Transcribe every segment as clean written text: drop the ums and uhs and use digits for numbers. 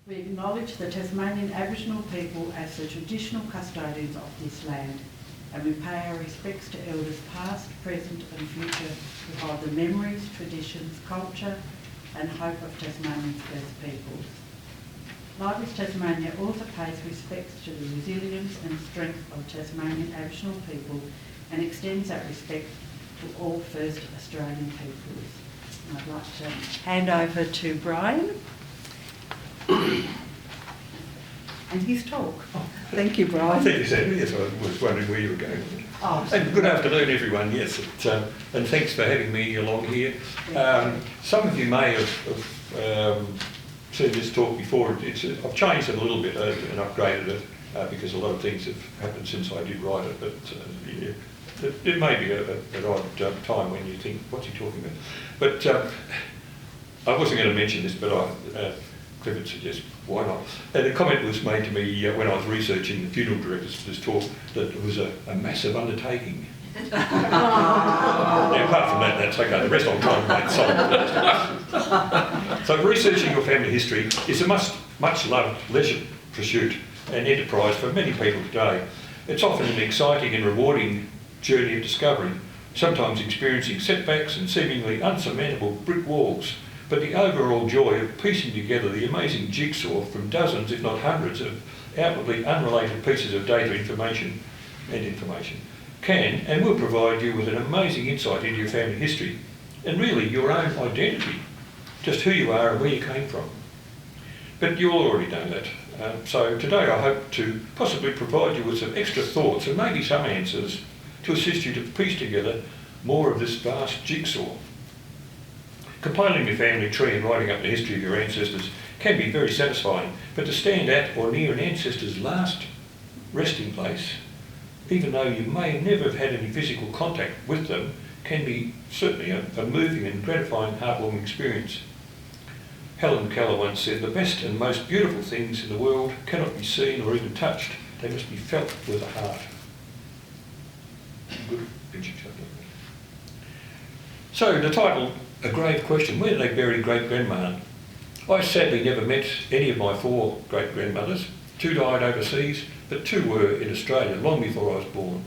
We acknowledge the Tasmanian Aboriginal people as the traditional custodians of this land, and we pay our respects to elders past, present and future who hold the memories, traditions, culture and hope of Tasmania's First Peoples. Life with Tasmania also pays respects to the resilience and strength of Tasmanian Aboriginal people and extends that respect to all First Australian peoples. And I'd like to hand over to Brian and his talk. Thank you, Brian. I think you said yes, I was wondering where you were going with it. Oh, and good afternoon, everyone. Yes, and thanks for having me along here. Some of you may have seen this talk before. I've changed it a little bit and upgraded it because a lot of things have happened since I did write it. But yeah, it may be an odd time when you think, what's he talking about? But I wasn't going to mention this, but Clifford suggests, why not? And a comment was made to me when I was researching the funeral directors for this talk that it was a massive undertaking. Now, apart from that, that's okay. The rest I'll try and make solid. So researching your family history is a much loved leisure pursuit and enterprise for many people today. It's often an exciting and rewarding journey of discovery, sometimes experiencing setbacks and seemingly unsurmountable brick walls, but the overall joy of piecing together the amazing jigsaw from dozens, if not hundreds, of outwardly unrelated pieces of data information can and will provide you with an amazing insight into your family history and really your own identity, just who you are and where you came from. But you all already know that. So today I hope to possibly provide you with some extra thoughts and maybe some answers to assist you to piece together more of this vast jigsaw. Compiling your family tree and writing up the history of your ancestors can be very satisfying, but to stand at or near an ancestor's last resting place, even though you may never have had any physical contact with them, can be certainly a moving and gratifying, heartwarming experience. Helen Keller once said, "The best and most beautiful things in the world cannot be seen or even touched. They must be felt with the heart." Good picture. So the title, A Grave Question, where did they bury great-grandma? I sadly never met any of my 4 great-grandmothers. 2 died overseas, but 2 were in Australia long before I was born.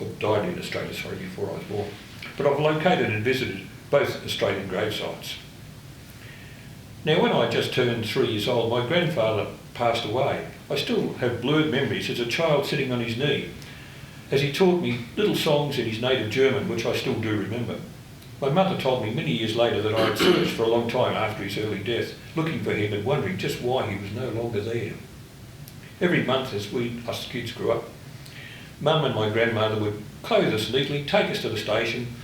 Or died in Australia, sorry, before I was born. But I've located and visited both Australian grave sites. Now, when I just turned 3 years old, my grandfather passed away. I still have blurred memories as a child sitting on his knee, as he taught me little songs in his native German, which I still do remember. My mother told me many years later that I had searched for a long time after his early death, looking for him and wondering just why he was no longer there. Every month as us kids grew up, Mum and my grandmother would clothe us neatly, take us to the station,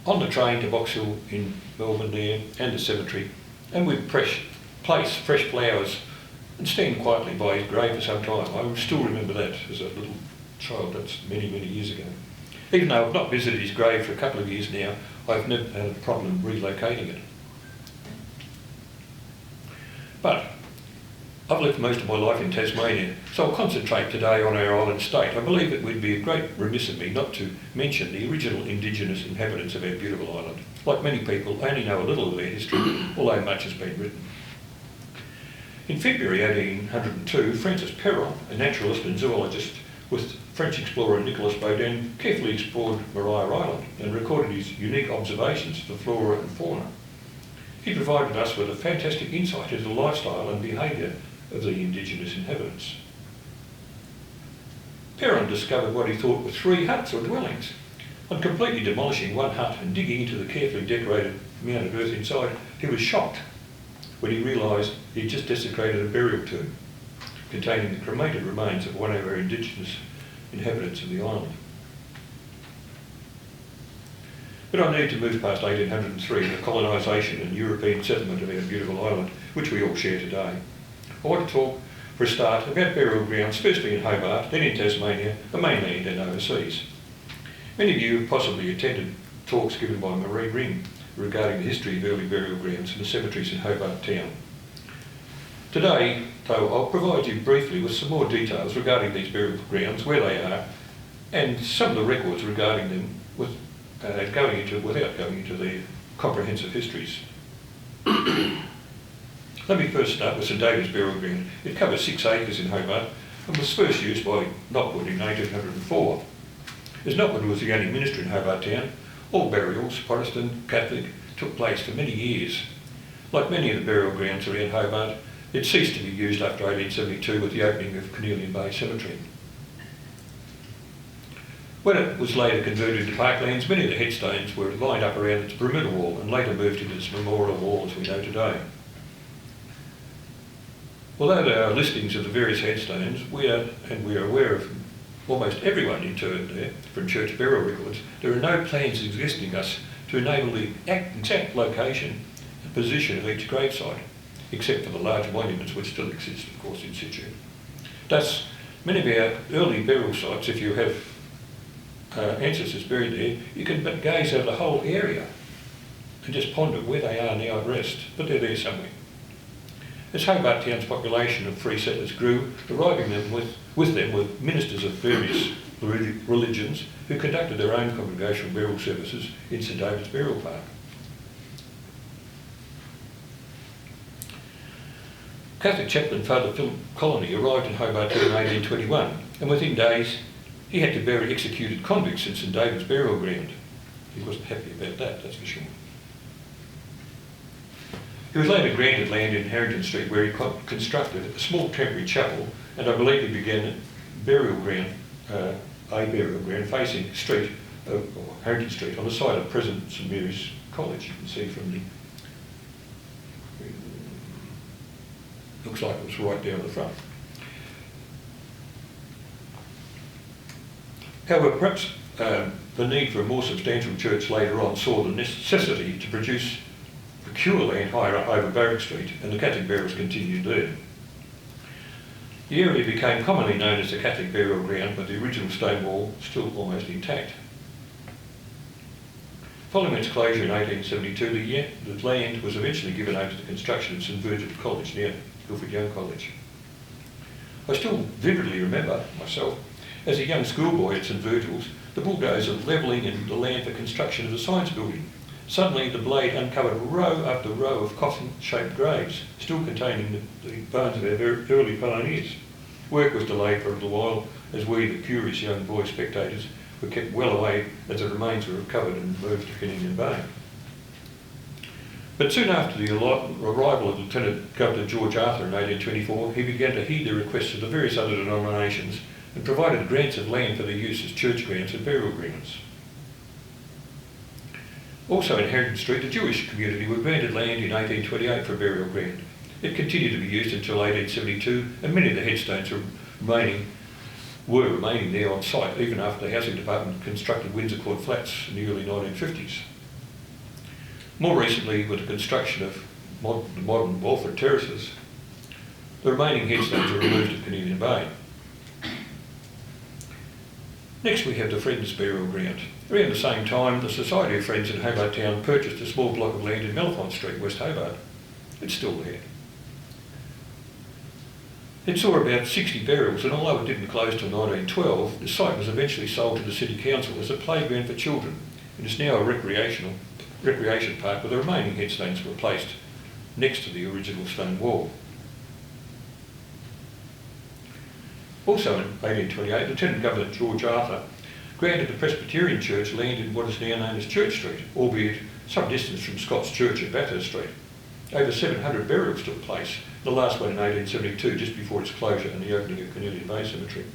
on the train to Box Hill in Melbourne there, and the cemetery, and we'd place fresh flowers and stand quietly by his grave for some time. I still remember that as a little child. That's many, many years ago. Even though I've not visited his grave for a couple of years now, I've never had a problem relocating it. But I've lived most of my life in Tasmania, so I'll concentrate today on our island state. I believe it would be a great remiss of me not to mention the original Indigenous inhabitants of our beautiful island. Like many people, I only know a little of their history, although much has been written. In February 1802, Francis Perron, a naturalist and zoologist, with French explorer Nicolas Baudin, carefully explored Maria Island and recorded his unique observations of the flora and fauna. He provided us with a fantastic insight into the lifestyle and behaviour of the Indigenous inhabitants. Perron discovered what he thought were 3 huts or dwellings. On completely demolishing one hut and digging into the carefully decorated amount of earth inside, he was shocked when he realised he'd just desecrated a burial tomb containing the cremated remains of one of our Indigenous inhabitants of the island. But I need to move past 1803, the colonisation and European settlement of our beautiful island, which we all share today. I want to talk, for a start, about burial grounds, firstly in Hobart, then in Tasmania, the mainland and overseas. Many of you have possibly attended talks given by Marie Ring regarding the history of early burial grounds and the cemeteries in Hobart town. Today, though, I'll provide you briefly with some more details regarding these burial grounds, where they are, and some of the records regarding them without going into their comprehensive histories. Let me first start with St David's burial ground. It covers 6 acres in Hobart and was first used by Knockwood in 1804. As Knockwood was the only minister in Hobart Town, all burials, Protestant, Catholic, took place for many years. Like many of the burial grounds around Hobart, it ceased to be used after 1872 with the opening of Cornelian Bay Cemetery. When it was later converted to parklands, many of the headstones were lined up around its perimeter wall and later moved into its memorial wall as we know today. Although there are listings of the various headstones, we are aware of almost everyone interred there from church burial records, there are no plans existing us to enable the exact location and position of each gravesite, except for the large monuments which still exist, of course, in situ. Thus, many of our early burial sites, if you have ancestors buried there, you can gaze over the whole area and just ponder where they are now at rest, but they're there somewhere. As Hobart Town's population of free settlers grew, arriving with them were ministers of various religions who conducted their own congregational burial services in St David's Burial Park. Catholic chaplain Father Philip Colony arrived in Hobart Town in 1821, and within days he had to bury executed convicts in St David's burial ground. He wasn't happy about that, that's for sure. He was later granted land in Harrington Street where he constructed a small temporary chapel, and I believe he began a burial ground facing Harrington Street on the site of present St Mary's College. You can see from the, looks like it was right down the front. However, perhaps the need for a more substantial church later on saw the necessity to procure land higher up over Barrack Street, and the Catholic burials continued there. The area became commonly known as the Catholic burial ground, with the original stone wall still almost intact. Following its closure in 1872, the land was eventually given over to the construction of St Virgil's College near Guildford Young College. I still vividly remember, myself, as a young schoolboy at St Virgil's, the bulldozer levelling in the land for construction of the science building. Suddenly the blade uncovered row after row of coffin-shaped graves, still containing the bones of our early pioneers. Work was delayed for a little while as we, the curious young boy spectators, were kept well away as the remains were recovered and moved to Cornelian Bay. But soon after the arrival of Lieutenant Governor George Arthur in 1824, he began to heed the requests of the various other denominations and provided grants of land for their use as church grounds and burial grounds. Also in Harrington Street, the Jewish community were granted land in 1828 for a burial ground. It continued to be used until 1872, and many of the headstones were remaining there on site, even after the Housing Department constructed Windsor Court Flats in the early 1950s. More recently, with the construction of the modern Walford terraces, the remaining headstones were removed at Cornelian Bay. Next we have the Friends Burial Ground. Around the same time, the Society of Friends in Hobart Town purchased a small block of land in Melfont Street, West Hobart. It's still there. It saw about 60 burials, and although it didn't close till 1912, the site was eventually sold to the City Council as a playground for children. It is now a recreation park, where the remaining headstones were placed next to the original stone wall. Also in 1828, Lieutenant Governor George Arthur granted the Presbyterian Church land in what is now known as Church Street, albeit some distance from Scott's Church at Bathurst Street. Over 700 burials took place, the last one in 1872, just before its closure and the opening of Cornelian Bay Cemetery.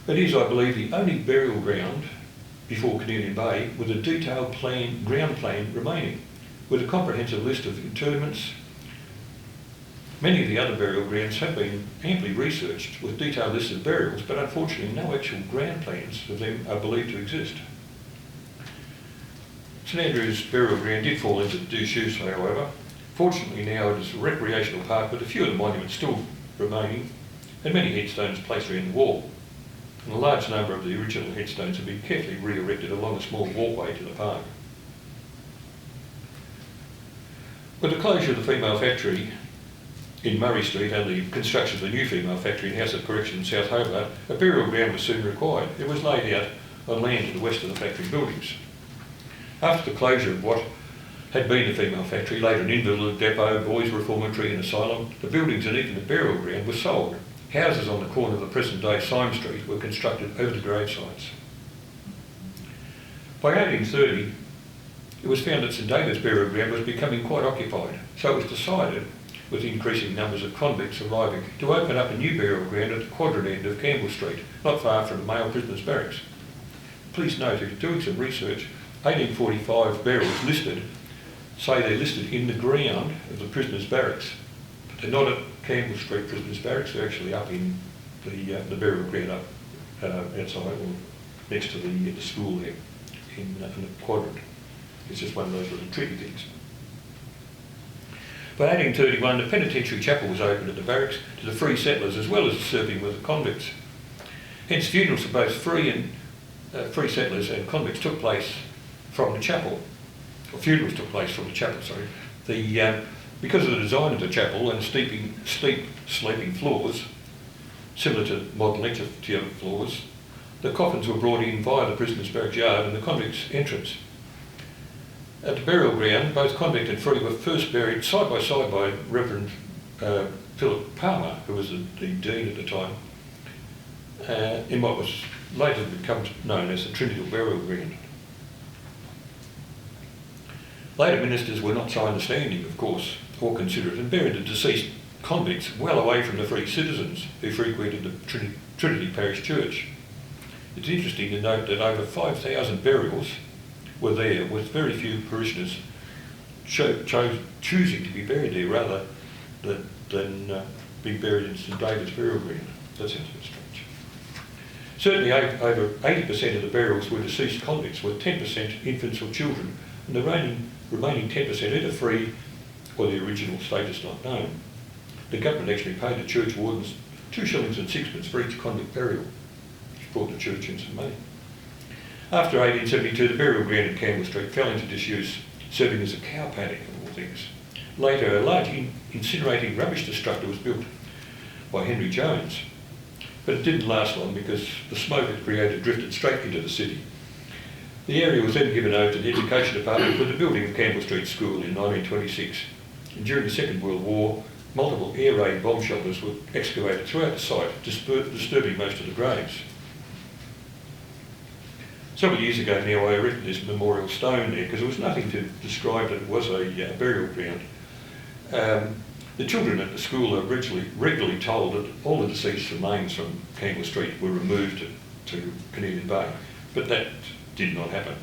It is, I believe, the only burial ground before Cornelian Bay with a detailed ground plan remaining, with a comprehensive list of interments. Many of the other burial grounds have been amply researched with detailed lists of burials, but unfortunately no actual ground plans of them are believed to exist. St Andrew's burial ground did fall into disuse, however. Fortunately now it is a recreational park with a few of the monuments still remaining and many headstones placed around the wall. And a large number of the original headstones have been carefully re-erected along a small walkway to the park. With the closure of the female factory in Murray Street and the construction of the new female factory in House of Correction in South Hobart, a burial ground was soon required. It was laid out on land to the west of the factory buildings. After the closure of what had been a female factory, later an invalid depot, boys' reformatory and asylum. The buildings and even the burial ground were sold. Houses on the corner of the present-day Syme Street were constructed over the gravesites. By 1830, it was found that St David's burial ground was becoming quite occupied, so it was decided, with increasing numbers of convicts arriving, to open up a new burial ground at the quadrant end of Campbell Street, not far from the male prisoners' barracks. Please note, if you're doing some research, 1845 burials listed say they're listed in the ground of the prisoners' barracks, but they're not at Campbell Street prisoners' barracks, they're actually up in the burial ground up outside or next to the school there in the quadrant. It's just one of those little tricky things. By 1831, the penitentiary chapel was opened at the barracks to the free settlers as well as serving with the convicts. Hence, funerals for both free settlers and convicts took place from the chapel. Or funerals took place from the chapel, sorry. Because of the design of the chapel and steep sloping floors, similar to modern lecture theatre floors, the coffins were brought in via the prisoners' barracks yard and the convicts' entrance. At the burial ground, both convict and free were first buried side by side by Reverend Philip Palmer, who was the dean at the time, in what was later becomes known as the Trinity Burial Ground. Later ministers were not so understanding, of course, or considerate, and buried the deceased convicts well away from the free citizens who frequented the Trinity Parish Church. It's interesting to note that over 5,000 burials were there, with very few parishioners choosing to be buried there rather than being buried in St David's burial ground. That sounds a bit strange. Certainly over 80% of the burials were deceased convicts, with 10% infants or children, and the remaining 10% either free or the original status not known. The government actually paid the church wardens 2 shillings and 6pence for each convict burial, which brought the church in some money. After 1872, the burial ground at Campbell Street fell into disuse, serving as a cow paddock of all things. Later, a large incinerating rubbish destructor was built by Henry Jones, but it didn't last long because the smoke it created drifted straight into the city. The area was then given over to the Education Department for the building of Campbell Street School in 1926. And during the Second World War, multiple air raid bomb shelters were excavated throughout the site, disturbing most of the graves. Several years ago now, I erected this memorial stone there because there was nothing to describe that it was a burial ground. The children at the school are regularly told that all the deceased remains from Campbell Street were removed to Canadian Bay, but that did not happen.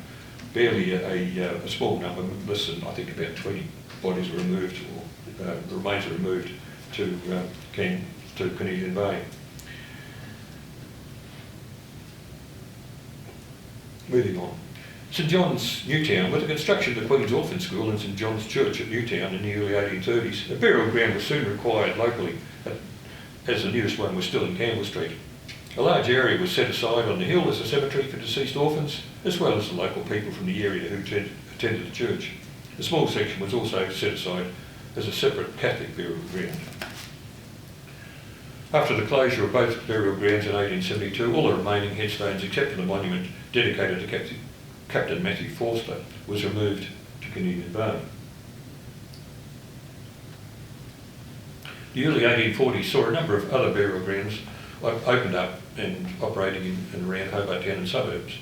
Barely a small number, less than I think about 20 bodies were removed, or the remains were removed to Canadian Bay. Moving on. St John's, Newtown. With the construction of the Queen's Orphan School and St John's Church at Newtown in the early 1830s, a burial ground was soon required locally, as the nearest one was still in Campbell Street. A large area was set aside on the hill as a cemetery for deceased orphans, as well as the local people from the area who attended the church. A small section was also set aside as a separate Catholic burial ground. After the closure of both burial grounds in 1872, all the remaining headstones, except for the monument dedicated to Captain Matthew Forster, was removed to Canadian Bay. The early 1840s saw a number of other burial grounds opened up and operating in and around Hobart Town and suburbs.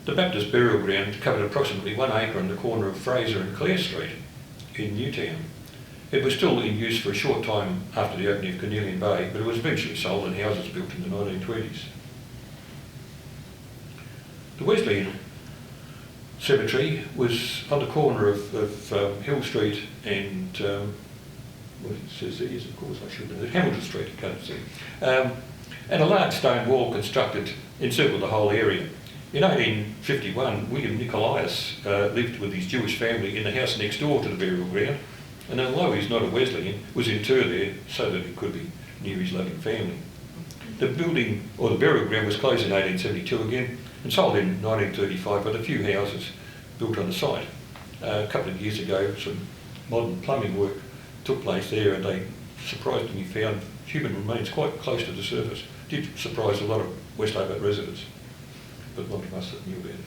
The Baptist burial ground covered approximately 1 acre on the corner of Fraser and Clare Street in Newtown. It was still in use for a short time after the opening of Canadian Bay, but it was eventually sold and houses built in the 1920s. The Wesleyan Cemetery was on the corner of Hill Street and, well, it says there is, of course, I should know, Hamilton Street, you can't see. And a large stone wall constructed encircled the whole area. In 1851, William Nicolaus lived with his Jewish family in the house next door to the burial ground, and although he's not a Wesleyan, was interred there so that he could be near his loving family. The building, or the burial ground, was closed in 1872 again and sold in 1935, with a few houses built on the site. A couple of years ago, some modern plumbing work took place there, and they surprisingly found human remains quite close to the surface. Did surprise a lot of West Hobart residents, but not to us that knew about it.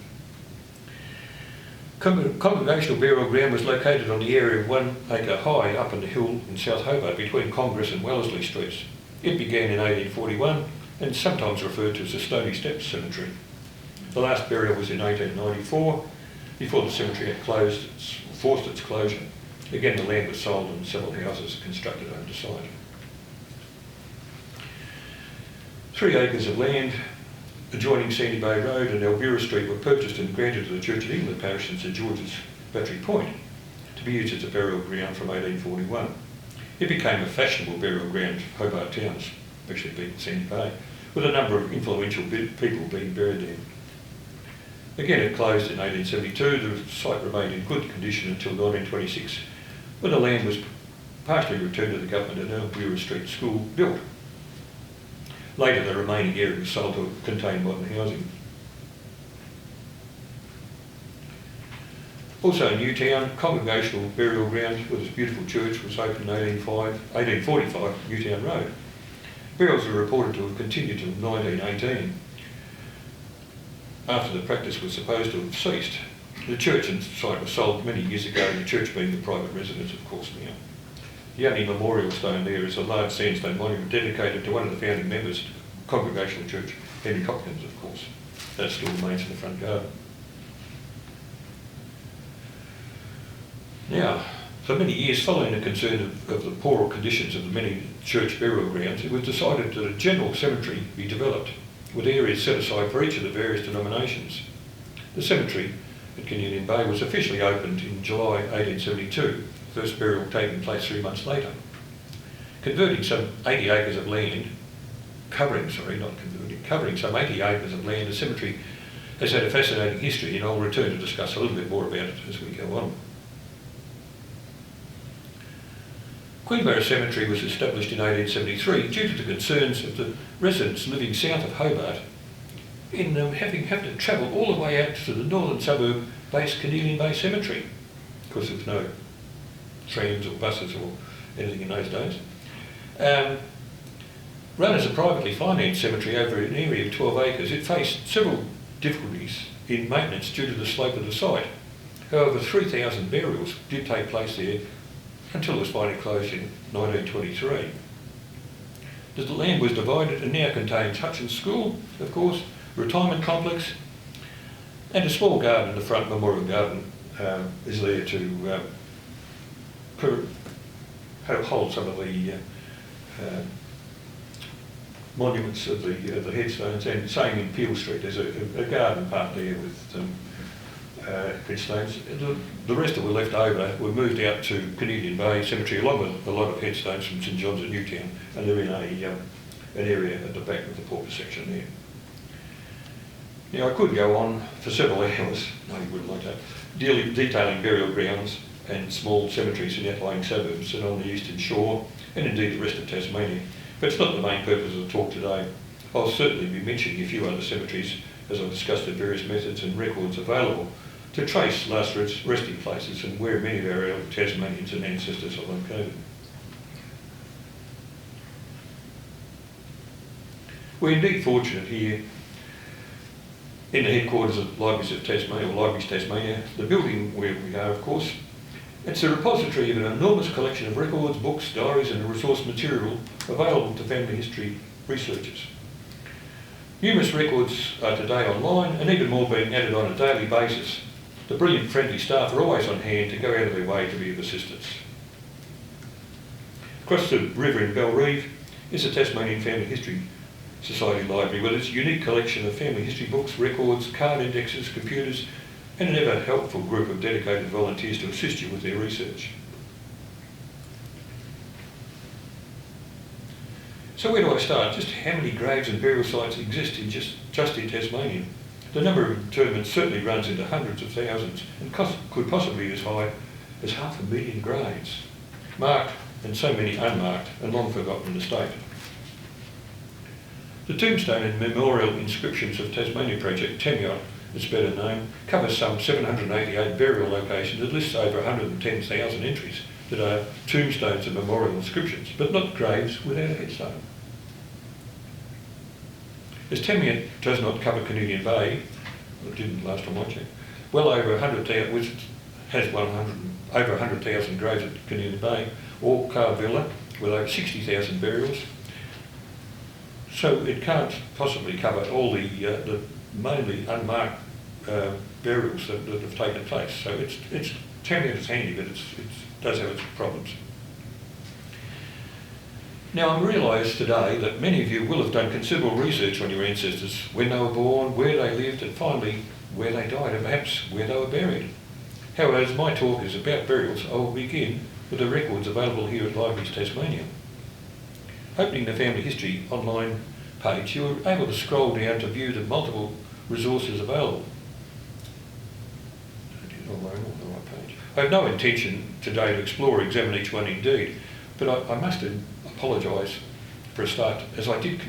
Congregational burial ground was located on the area of 1 acre high up on the hill in South Hobart between Congress and Wellesley Streets. It began in 1841 and sometimes referred to as the Stony Steps Cemetery. The last burial was in 1894, before the cemetery had forced its closure. Again, the land was sold and several houses constructed over the site. 3 acres of land adjoining Sandy Bay Road and Elvira Street were purchased and granted to the Church of England parish in St George's Battery Point to be used as a burial ground from 1841. It became a fashionable burial ground for Hobart towns, especially being Sandy Bay, with a number of influential people being buried there. Again, it closed in 1872. The site remained in good condition until 1926, when the land was partially returned to the government and Elvira Street School built. Later, the remaining area was sold to contain modern housing. Also in Newtown, Congregational Burial Ground with its beautiful church was opened in 1845, Newtown Road. Burials are reported to have continued till 1918, after the practice was supposed to have ceased. The church and site was sold many years ago, the church being the private residence, of course, now. The only memorial stone there is a large sandstone monument dedicated to one of the founding members of the Congregational Church, Henry Hopkins, of course. That still remains in the front garden. Now, for many years, following the concern of the poorer conditions of the many church burial grounds, it was decided that a general cemetery be developed, with areas set aside for each of the various denominations. The cemetery at Canadian Bay was officially opened in July 1872, first burial taking place 3 months later. Covering some 80 acres of land, the cemetery has had a fascinating history, and I'll return to discuss a little bit more about it as we go on. Queenborough Cemetery was established in 1873 due to the concerns of the residents living south of Hobart in having to travel all the way out to the northern suburb-based Canadian Bay Cemetery, because there was no trams or buses or anything in those days. Run as a privately financed cemetery over an area of 12 acres, it faced several difficulties in maintenance due to the slope of the site. However, 3,000 burials did take place there until it was finally closed in 1923. The land was divided and now contains Hutchins School, of course, retirement complex, and a small garden in the front. Memorial garden is there to hold some of the monuments of the headstones, and same in Peel Street. There's a garden part there with headstones. The rest that were left over were moved out to Canadian Bay Cemetery, along with a lot of headstones from St John's and Newtown, and they're in an area at the back of the Pauper section there. Now, I could go on for several hours, no, you wouldn't like that, detailing burial grounds and small cemeteries in outlying suburbs and on the eastern shore, and indeed the rest of Tasmania. But it's not the main purpose of the talk today. I'll certainly be mentioning a few other cemeteries as I've discussed the various methods and records available to trace last resting places and where many of our early Tasmanians and ancestors are located. We're indeed fortunate here in the headquarters of Libraries of Tasmania, or Libraries Tasmania, the building where we are, of course. It's a repository of an enormous collection of records, books, diaries and resource material available to family history researchers. Numerous records are today online, and even more being added on a daily basis. The brilliant friendly staff are always on hand to go out of their way to be of assistance. Across the river in Belrive is the Tasmanian Family History Society Library, with its unique collection of family history books, records, card indexes, computers, and an ever helpful group of dedicated volunteers to assist you with their research. So where do I start? Just how many graves and burial sites exist in just in Tasmania? The number of interments certainly runs into hundreds of thousands, and could possibly be as high as 500,000 graves, marked and so many unmarked and long forgotten in the state. The Tombstone and Memorial Inscriptions of Tasmania project, TEMIOT, it's better known, covers some 788 burial locations and lists over 110,000 entries that are tombstones and memorial inscriptions, but not graves without a headstone. As TEMIOT does not cover Canadian Bay, it didn't last time I checked, well over 100,000, which has over 100,000 graves at Canadian Bay, or Carvilla, with over 60,000 burials. So it can't possibly cover all the mainly unmarked burials that have taken place. So it's terribly handy, but it does have its problems. Now, I realise today that many of you will have done considerable research on your ancestors, when they were born, where they lived, and finally where they died, and perhaps where they were buried. However, as my talk is about burials, I will begin with the records available here at Libraries Tasmania. Opening the Family History online page, you are able to scroll down to view the multiple resources available. I have no intention today to explore or examine each one indeed, but I must apologise for a start, as I did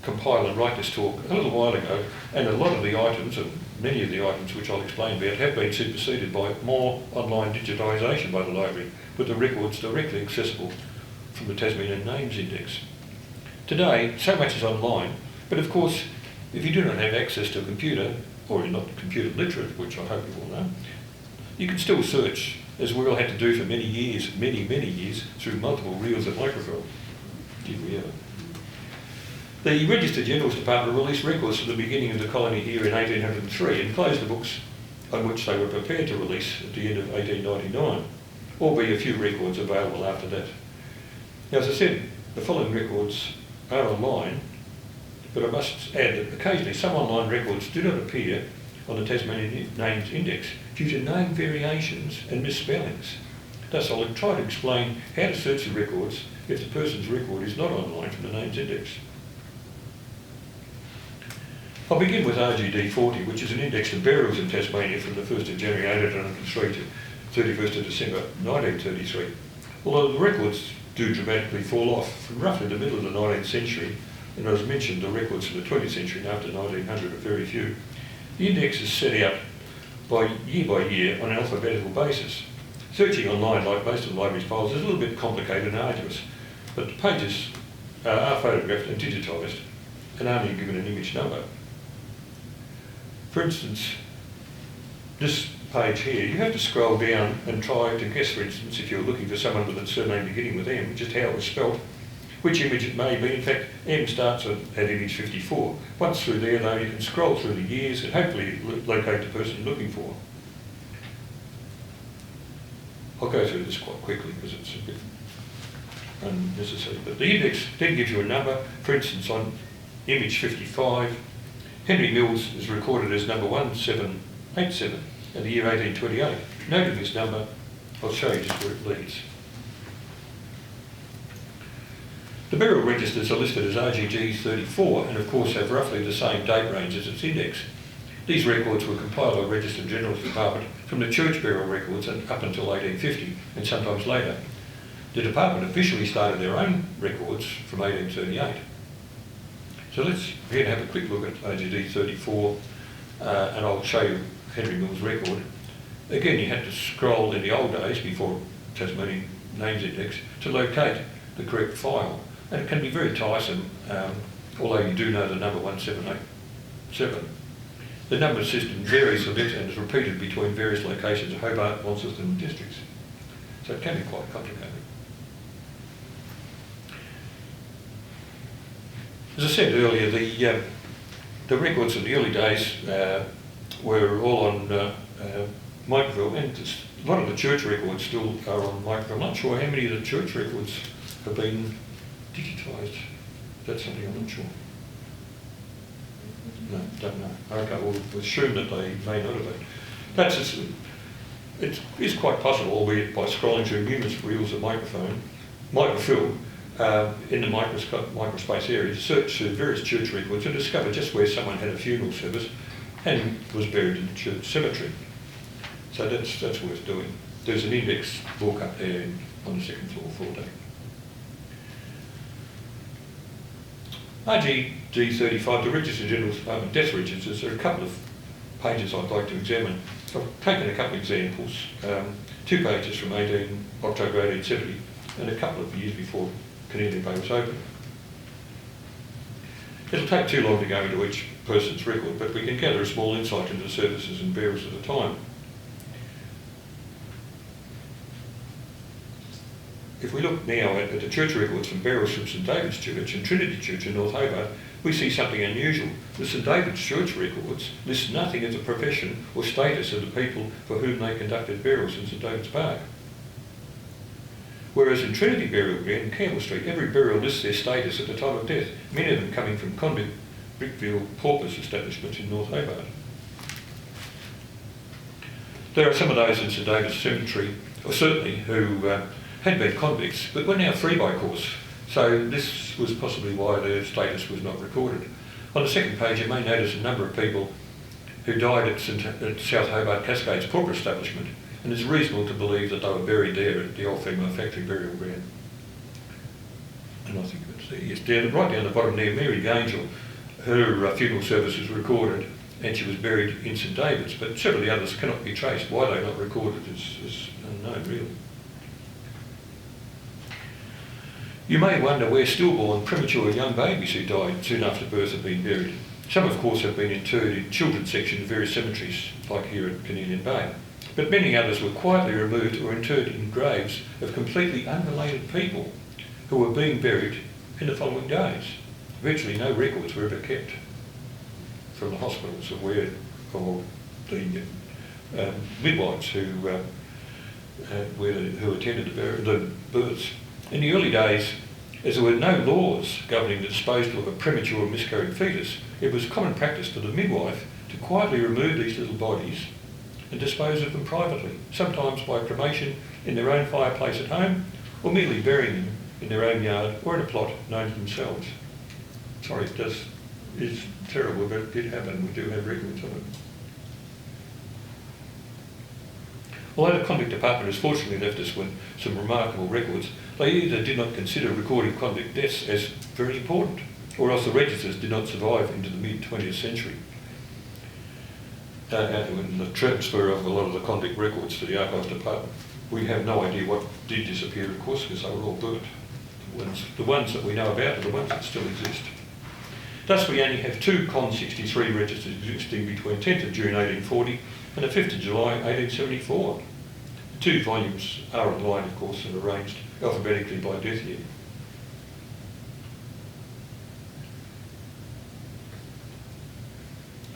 compile and write this talk a little while ago, and a lot of the items, and many of the items which I'll explain about, have been superseded by more online digitisation by the library, with the records directly accessible from the Tasmanian Names Index. Today, so much is online, but of course, if you do not have access to a computer, or you're not computer literate, which I hope you all know, you can still search, as we all had to do for many years, many years, through multiple reels of microfilm. Did we ever? The Register General's Department released records from the beginning of the colony here in 1803 and closed the books on which they were prepared to release at the end of 1899, albeit a few records available after that. Now, as I said, the following records are online, but I must add that occasionally some online records do not appear on the Tasmanian Names Index due to name variations and misspellings. Thus, I'll try to explain how to search the records if the person's record is not online from the Names Index. I'll begin with RGD 40, which is an index of burials in Tasmania from the 1st of January 1803 to 31st of December 1933. Although the records do dramatically fall off from roughly the middle of the 19th century, and as mentioned, the records from the 20th century and after 1900 are very few. The index is set out by year on an alphabetical basis. Searching online, like most of the library's files, is a little bit complicated and arduous, but the pages are photographed and digitised and only given an image number. For instance, this page here, you have to scroll down and try to guess, for instance, if you're looking for someone with a surname beginning with M, just how it was spelt, which image it may be. In fact, M starts at image 54. Once through there, though, you can scroll through the years and hopefully locate the person you're looking for. I'll go through this quite quickly because it's a bit unnecessary. But the index then gives you a number. For instance, on image 55, Henry Mills is recorded as number 1787 in the year 1828. Noting this number, I'll show you just where it leads. The burial registers are listed as RGG 34 and of course have roughly the same date range as its index. These records were compiled by Register General's Department from the church burial records and up until 1850 and sometimes later. The department officially started their own records from 1838. So let's again have a quick look at RGD 34 and I'll show you Henry Mills' record. Again, you had to scroll in the old days before Tasmanian Names Index to locate the correct file. And it can be very tiresome, although you do know the number 1787. The number system varies a bit and is repeated between various locations of Hobart, Launceston and districts. So it can be quite complicated. As I said earlier, the records of the early days were all on microfilm, and a lot of the church records still are on microfilm. I'm not sure how many of the church records have been digitised. That's something I'm not sure. No, don't know. Okay, we'll assume that they may not have been. It is quite possible, albeit by scrolling through numerous reels of microfilm in the microspace area, search through various church records and discover just where someone had a funeral service and was buried in the church cemetery. So that's worth doing. There's an index book up there on the second floor, 14. RGD 35, the Register General's Department Death Registers, there are a couple of pages I'd like to examine. I've taken a couple of examples, 2 pages from October 1870 and a couple of years before Canadian Bay was open. It'll take too long to go into each person's record, but we can gather a small insight into the services and burials at the time. If we look now at the church records from burials from St David's Church and Trinity Church in North Hobart, we see something unusual. The St David's Church records list nothing as a profession or status of the people for whom they conducted burials in St David's Park. Whereas in Trinity Burial Ground in Campbell Street, every burial lists their status at the time of death, many of them coming from convict brickfield paupers establishments in North Hobart. There are some of those in St David's Cemetery, or certainly, who had been convicts, but were now free by course, so this was possibly why their status was not recorded. On the second page you may notice a number of people who died at South Hobart Cascades Pauper establishment, and it's reasonable to believe that they were buried there at the old female factory burial ground. And I think it's there, yes, right down the bottom there, Mary Gangel, her funeral service was recorded and she was buried in St David's, but several of the others cannot be traced. Why they're not recorded is unknown, really. You may wonder where stillborn, premature young babies who died soon after birth have been buried. Some, of course, have been interred in children's sections of various cemeteries, like here at Canadian Bay. But many others were quietly removed or interred in graves of completely unrelated people who were being buried in the following days. Virtually no records were ever kept from the hospitals of where, or the midwives who attended the births. In the early days, as there were no laws governing the disposal of a premature miscarried fetus, it was common practice for the midwife to quietly remove these little bodies and dispose of them privately, sometimes by cremation in their own fireplace at home, or merely burying them in their own yard or in a plot known to themselves. Sorry, it's terrible, but it did happen. We do have records of it. Although the convict department has fortunately left us with some remarkable records, they either did not consider recording convict deaths as very important, or else the registers did not survive into the mid-20th century. And the transfer of a lot of the convict records to the archives department, we have no idea what did disappear, of course, because they were all burnt. The ones that we know about are the ones that still exist. Thus, we only have two Con 63 registers existing between 10th of June 1840 and the 5th of July 1874. The two volumes are online, of course, and arranged alphabetically by death year.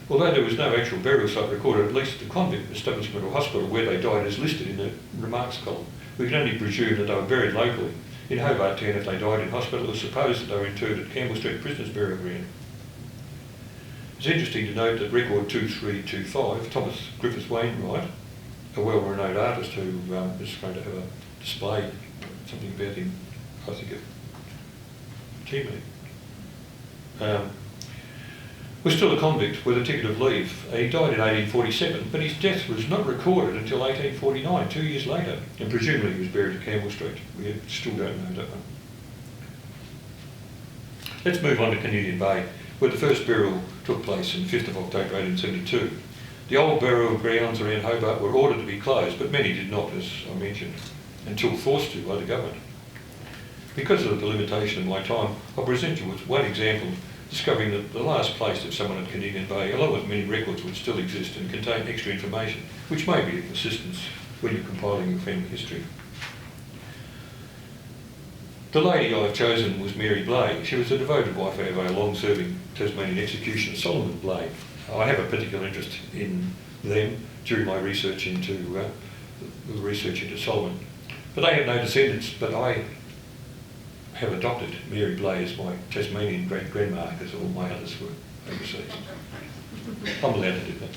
Although there was no actual burial site recorded, at least the convict establishment or hospital where they died is listed in the remarks column. We can only presume that they were buried locally. In Hobart Town, if they died in hospital, it was supposed that they were interred at Campbell Street Prisoners Burial Ground. It's interesting to note that record 2325, Thomas Griffiths Wainwright, a well-renowned artist who is going to have a display, something about him, I think, at Teameat, was still a convict with a ticket of leave. He died in 1847, but his death was not recorded until 1849, 2 years later, and presumably he was buried at Campbell Street. We still don't know that one. Let's move on to Canadian Bay, where the first burial took place on the 5th of October 1872. The old burial grounds around Hobart were ordered to be closed, but many did not, as I mentioned, until forced to by the government. Because of the limitation of my time, I'll present you with one example, discovering that the last place of someone at Canadian Bay, along with many records, would still exist and contain extra information, which may be of assistance when you're compiling your family history. The lady I've chosen was Mary Blay. She was a devoted wife of a long-serving Tasmanian executioner, Solomon Blay. I have a particular interest in them during my research into Solomon. But they have no descendants, but I have adopted Mary Blay as my Tasmanian great-grandma, because all my others were overseas. I'm allowed to do that.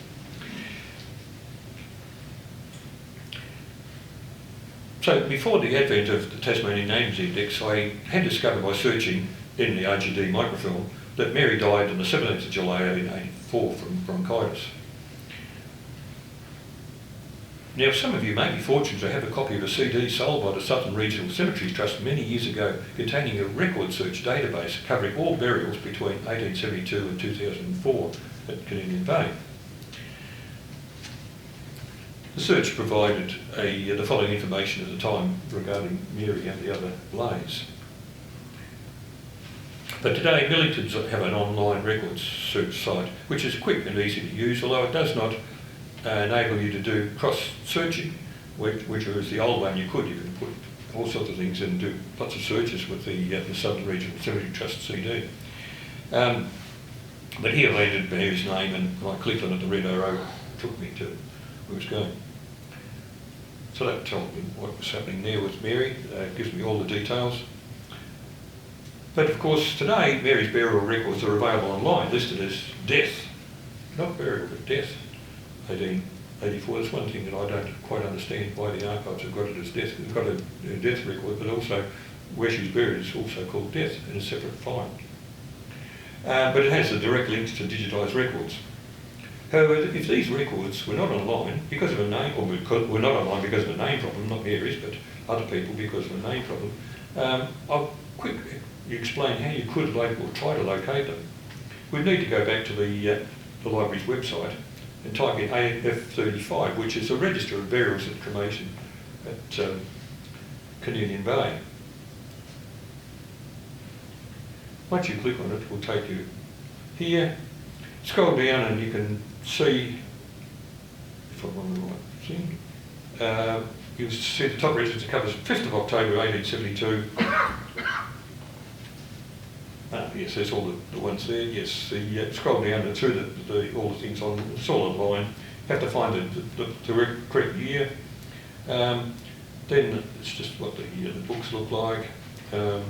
So before the advent of the Tasmanian Names Index, I had discovered by searching in the RGD microfilm that Mary died on the 17th of July 1884 from bronchitis. Now, some of you may be fortunate to have a copy of a CD sold by the Southern Regional Cemeteries Trust many years ago, containing a record search database covering all burials between 1872 and 2004 at Canadian Bay. The search provided the following information at the time regarding Mary and the other Blays. But today, Millingtons have an online records search site, which is quick and easy to use, although it does not enable you to do cross-searching, which was the old one. You can put all sorts of things and do lots of searches with the Southern Regional Cemetery Trust CD. But here I entered Mary's name, and I clicked on it, the red arrow took me to where it was going. So that told me what was happening there with Mary. It gives me all the details. But of course today Mary's burial records are available online, listed as death. Not burial, but death. 1884. That's one thing that I don't quite understand, why the archives have got it as death. They've got a death record, but also where she's buried is also called death in a separate file. But it has the direct links to digitised records. However, if these records were not online because of a name, or were not online because of a name problem, not Mary's, but other people because of a name problem, I'll quickly explain how you could locate or try to locate them. We'd need to go back to the library's website and type in AF35, which is a register of burials at Cremation at Canadian Bay. Once you click on it, it will take you here. Scroll down and you can see, if I'm on the right thing, you'll see the top register covers 5th of October 1872. Yes, there's all the ones there. Yes, scroll down and through all the things on, it's all online. You have to find the correct year. Then it's just what the books look like. And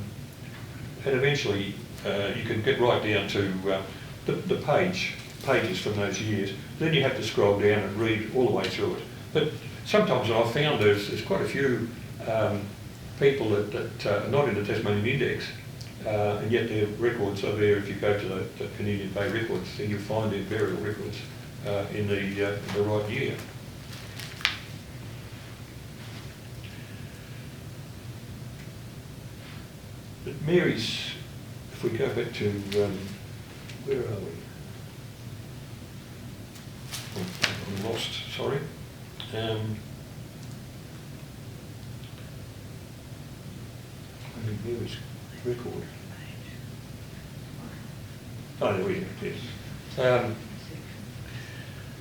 eventually you can get right down to the pages from those years. Then you have to scroll down and read all the way through it. But sometimes I've found there's quite a few people that are not in the Tasmanian Index, and yet their records are there. If you go to the Canadian Bay records, then you'll find their burial records in the right year. But Mary's, if we go back to, where are we? I'm lost, sorry. Mary's record. Oh, there we go, yes. And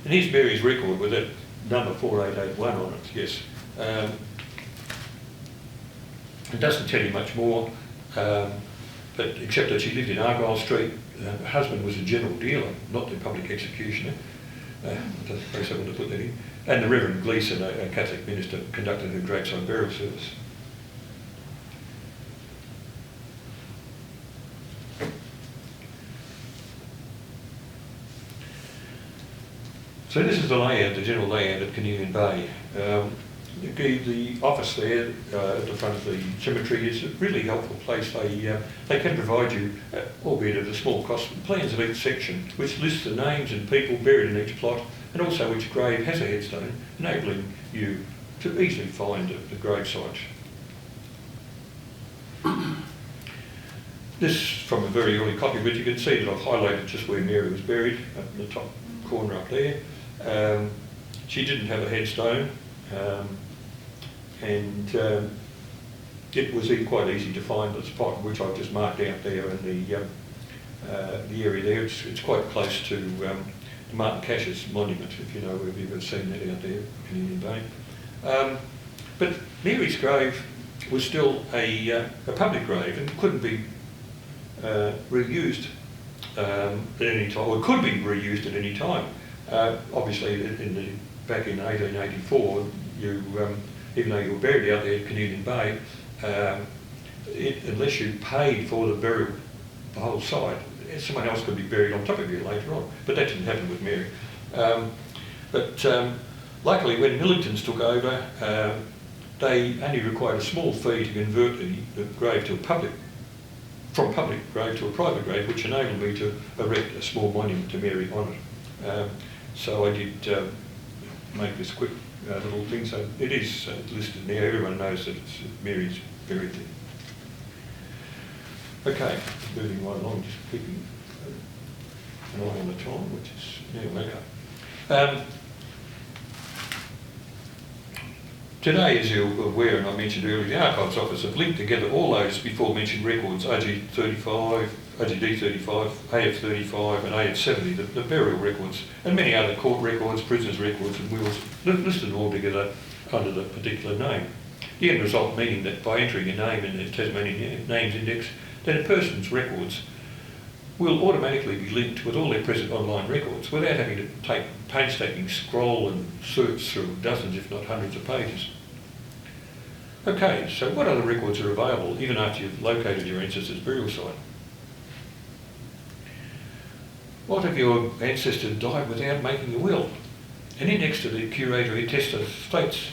here's Mary's record with that number 4881 on it, yes. It doesn't tell you much more, but except that she lived in Argyle Street. Her husband was a general dealer, not the public executioner. That's very simple to put that in. And the Reverend Gleeson, a Catholic minister, conducted her graveside burial service. So this is the layout, the general layout at Canadian Bay. The office there at the front of the cemetery is a really helpful place. They can provide you, albeit at a small cost, plans of each section, which lists the names and people buried in each plot, and also each grave has a headstone, enabling you to easily find the grave site. This is from a very early copy, but you can see that I've highlighted just where Mary was buried, up in the top corner up there. She didn't have a headstone, and it was quite easy to find the spot, which I've just marked out there in the area there. It's quite close to Martin Cash's monument, if you know, if you've ever seen that out there in Indian Bay. But Mary's grave was still a public grave and couldn't be reused at any time, or could be reused at any time. Obviously, back in 1884, even though you were buried out there at Canadian Bay, unless you paid for the burial, the whole site, someone else could be buried on top of you later on. But that didn't happen with Mary. Luckily, when Millingtons took over, they only required a small fee to convert the grave to from public grave to a private grave, which enabled me to erect a small monument to Mary on it. So I did make this quick little thing. So it is listed there. Everyone knows that it's Mary's buried there. Okay, moving right along, just keeping an eye on the time, which is now okay. Today, as you're aware, and I mentioned earlier, the Archives Office have linked together all those before mentioned records, OG 35, OGD 35, AF 35 and AF 70, the burial records, and many other court records, prisoners' records and wills, listed all together under the particular name. The end result meaning that by entering a name in the Tasmanian Names Index, then a person's records will automatically be linked with all their present online records without having to take painstaking scroll and search through dozens, if not hundreds of pages. Okay, so what other records are available even after you've located your ancestor's burial site? What if your ancestor died without making a will? An index to the curatory tester states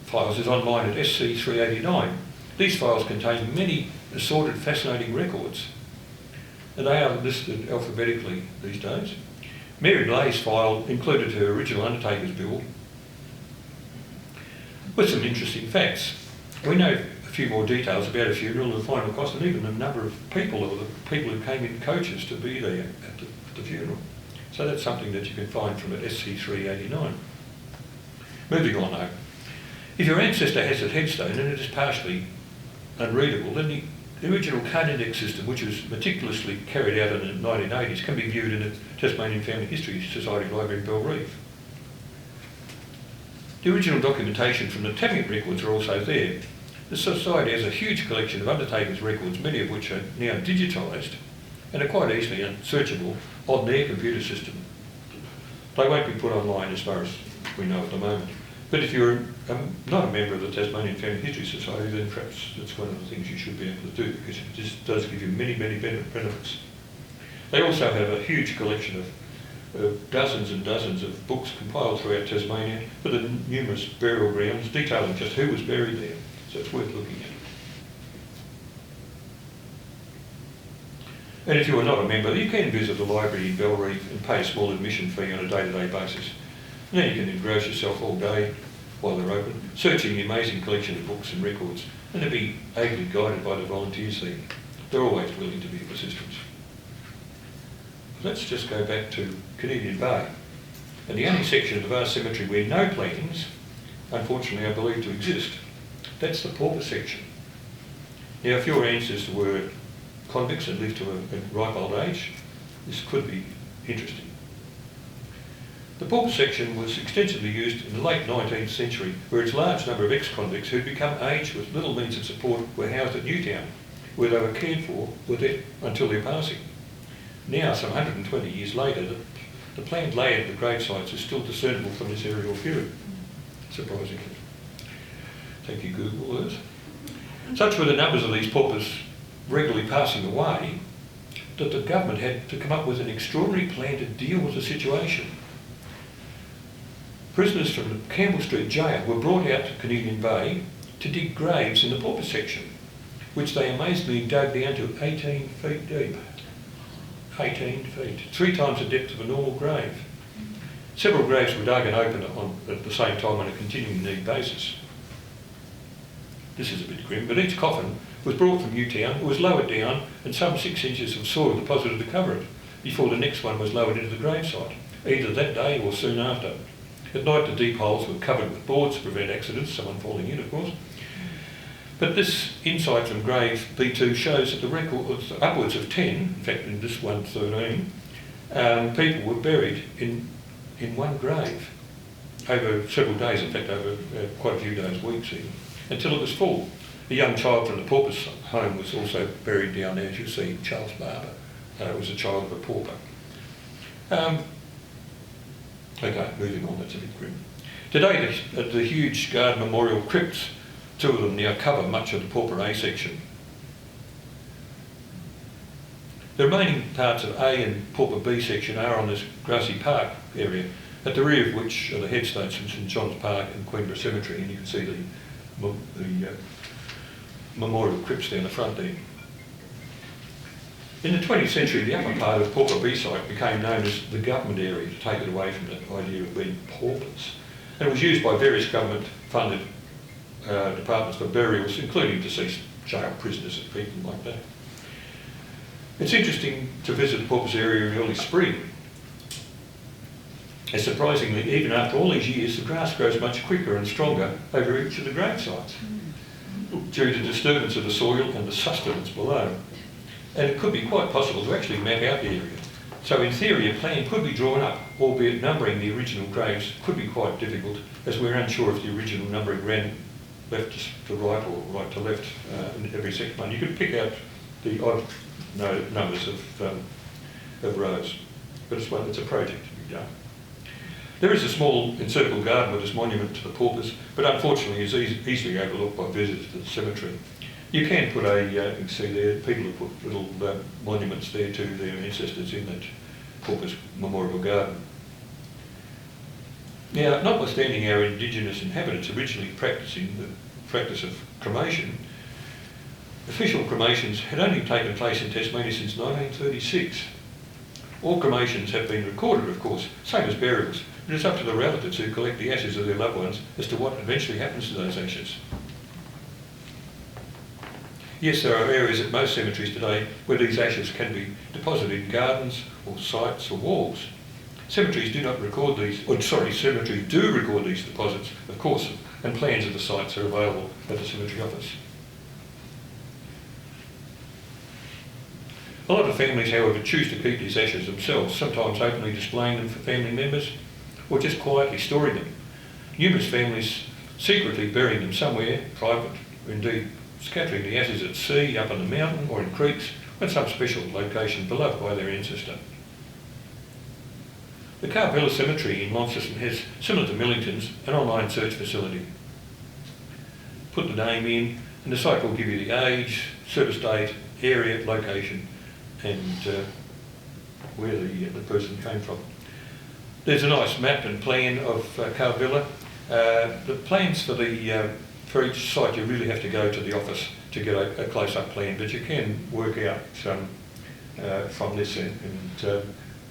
files is online at SC 389. These files contain many assorted fascinating records, and they are listed alphabetically these days. Mary Blai's file included her original undertaker's bill with some interesting facts. We know a few more details about a funeral and the final cost, and even the number of people, or the people who came in coaches to be there at the funeral. So that's something that you can find from at SC 389. Moving on though. If your ancestor has a headstone and it is partially unreadable, then the original card index system, which was meticulously carried out in the 1980s, can be viewed in the Tasmanian Family History Society Library in Belrive. The original documentation from the Tammet records are also there. The Society has a huge collection of undertakers' records, many of which are now digitised and are quite easily searchable on their computer system. They won't be put online as far as we know at the moment. But if you're not a member of the Tasmanian Family History Society, then perhaps that's one of the things you should be able to do, because it just does give you many, many benefits. They also have a huge collection of dozens and dozens of books compiled throughout Tasmania for the numerous burial grounds, detailing just who was buried there. So it's worth looking at. And if you are not a member, you can visit the library in Belrive and pay a small admission fee on a day-to-day basis. Now you can engross yourself all day while they're open, searching the amazing collection of books and records, and to be ably guided by the volunteers there. They're always willing to be of assistance. Let's just go back to Canadian Bay, and the only section of the vast cemetery where no plantings, unfortunately, are believed to exist. That's the Pauper section. Now, if your ancestors were convicts and lived to a ripe old age, this could be interesting. The Pauper section was extensively used in the late 19th century, where its large number of ex-convicts who had become aged with little means of support were housed at Newtown, where they were cared for until their passing. Now, some 120 years later, the planned layout of the grave sites is still discernible from this aerial view, surprisingly. Thank you, Google Earth. Such were the numbers of these paupers regularly passing away that the government had to come up with an extraordinary plan to deal with the situation. Prisoners from the Campbell Street Jail were brought out to Canadian Bay to dig graves in the Pauper section, which they amazingly dug down to 18 feet deep. 18 feet, 3 times the depth of a normal grave. Several graves were dug and opened at the same time on a continuing need basis. This is a bit grim, but each coffin was brought from Newtown, it was lowered down, and some 6 inches of soil deposited to cover it before the next one was lowered into the gravesite, either that day or soon after. At night, the deep holes were covered with boards to prevent accidents, someone falling in, of course. But this insight from grave B2 shows that the record was upwards of 10, in fact in this one 13, people were buried in one grave over several days, in fact over quite a few days, weeks even, until it was full. A young child from the pauper's home was also buried down there, as you see, Charles Barber. Was a child of a pauper. Okay, moving on, that's a bit grim. Today, the huge Guard Memorial crypts, 2 of them now cover much of the Pauper A section. The remaining parts of A and Pauper B section are on this grassy park area, at the rear of which are the headstones from St John's Park and Queenborough Cemetery, and you can see the memorial crypts down the front there. In the 20th century, the upper part of Pauper B site became known as the government area, to take it away from the idea of being paupers. And it was used by various government-funded departments for burials, including deceased jail prisoners and people like that. It's interesting to visit the Paupers area in early spring. And surprisingly, even after all these years, the grass grows much quicker and stronger over each of the grave sites, due to disturbance of the soil and the sustenance below. and it could be quite possible to actually map out the area. So in theory, a plan could be drawn up, albeit numbering the original graves could be quite difficult, as we're unsure if the original numbering ran left to right or right to left in every section. You could pick out the odd numbers of rows, but it's a project to be done. There is a small encircled garden with this monument to the paupers, but unfortunately is easily overlooked by visitors to the cemetery. You can put you can see there, people have put little monuments there to their ancestors in that paupers memorial garden. Now, notwithstanding our Indigenous inhabitants originally practicing the practice of cremation, official cremations had only taken place in Tasmania since 1936. All cremations have been recorded, of course, same as burials, but it's up to the relatives who collect the ashes of their loved ones as to what eventually happens to those ashes. Yes, there are areas at most cemeteries today where these ashes can be deposited in gardens or sites or walls. Cemeteries do not record these, cemeteries do record these deposits, of course, and plans of the sites are available at the cemetery office. A lot of families, however, choose to keep these ashes themselves, sometimes openly displaying them for family members, or just quietly storing them. Numerous families secretly burying them somewhere, private, or indeed scattering the ashes at sea, up on the mountain, or in creeks, or in some special location beloved by their ancestor. The Carpella Cemetery in Launceston has, similar to Millington's, an online search facility. Put the name in, and the site will give you the age, service date, area, location, and where the person came from. There's a nice map and plan of Carpella. The plans for each site, you really have to go to the office to get a close-up plan, but you can work out from this and